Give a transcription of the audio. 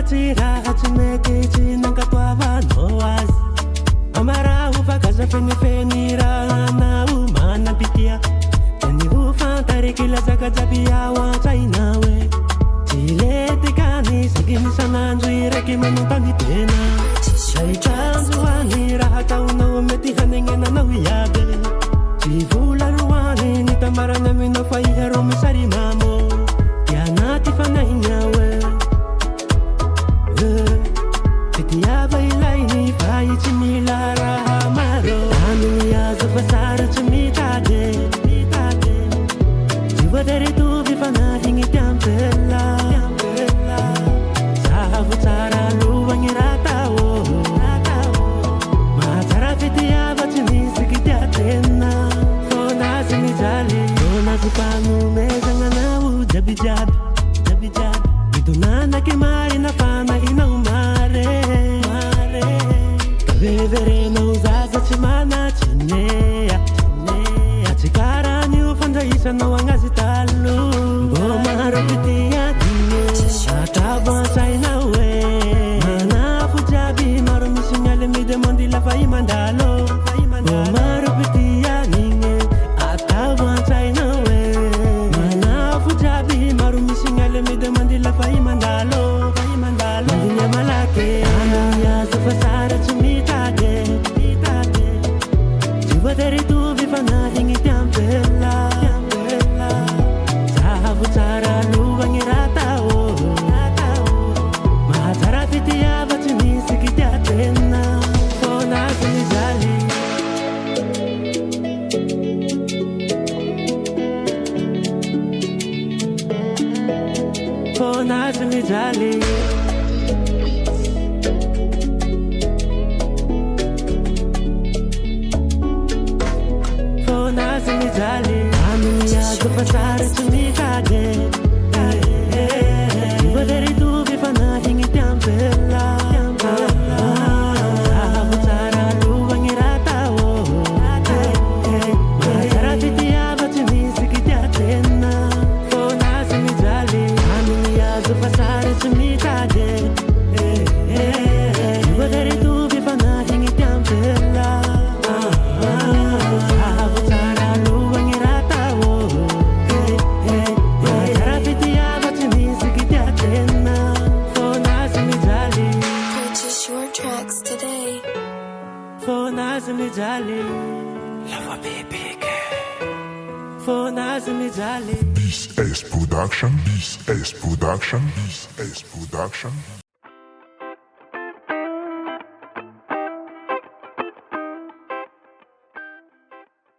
tsy raha tsy mety tsy nankatoavanao azy amaraho fakaza fenifeny rahanao manampitia teny ho fantariky lazakajaby ao an-tsainao e tsy letikany saky misanandro iraiky manontany tena zay tranjo any raha ataonao mety hanegnenanao iaby tsy vola roany ny tamarana aminao fa iharo misary mamo anaty fanahignao e fitiava ilainy fa i tsy mila raha maro anony azo fa sara tsy mitady tsy voatery tovy fanahigny tiampela zahavo tsara lohagny ratao mahatsara fitiava tsy misy kitiatena fonazy mijaly fonazy fanomezananao jabijaby midonanaky marina fanahinao mare kaveverenao zaza tsy manatsinea tsy karan'io fandraisanao agnazy talo mbô maro fitiadine atavo an-tsainao e manafo jiaby maro misy mialy midemandy lafa i mandalo mbô maro fitianine atavo an-tsainao e manafo jiaby maro misy mialy midemandy lafa i mandalo mandinya malaky anony azo fa sara tsy mitady tsy voatery tovy fanahigny tiampela zahavo tsara lohagny ratao mahatsara fitiava tsy misy kitiatena fonazy mijaly fonazy mijaly fonazy mijaly anony azo fa sara tsy mitady tsy voatery tovy fanahigny tiampela zahavo tsara lohagny ratao mahatsara fitiava tsy misy kitiatena fonazy mijaly anony azo fa sara tsy mitady tsy voatery tovy fanahigny tiampela zahavo tsara lohagny ratao mahatsara fitiava tsy misy kitiatena fonazy mijaly Purchase your tracks today. fonazy mijaly lava bebeke fonazy mijaly This is production.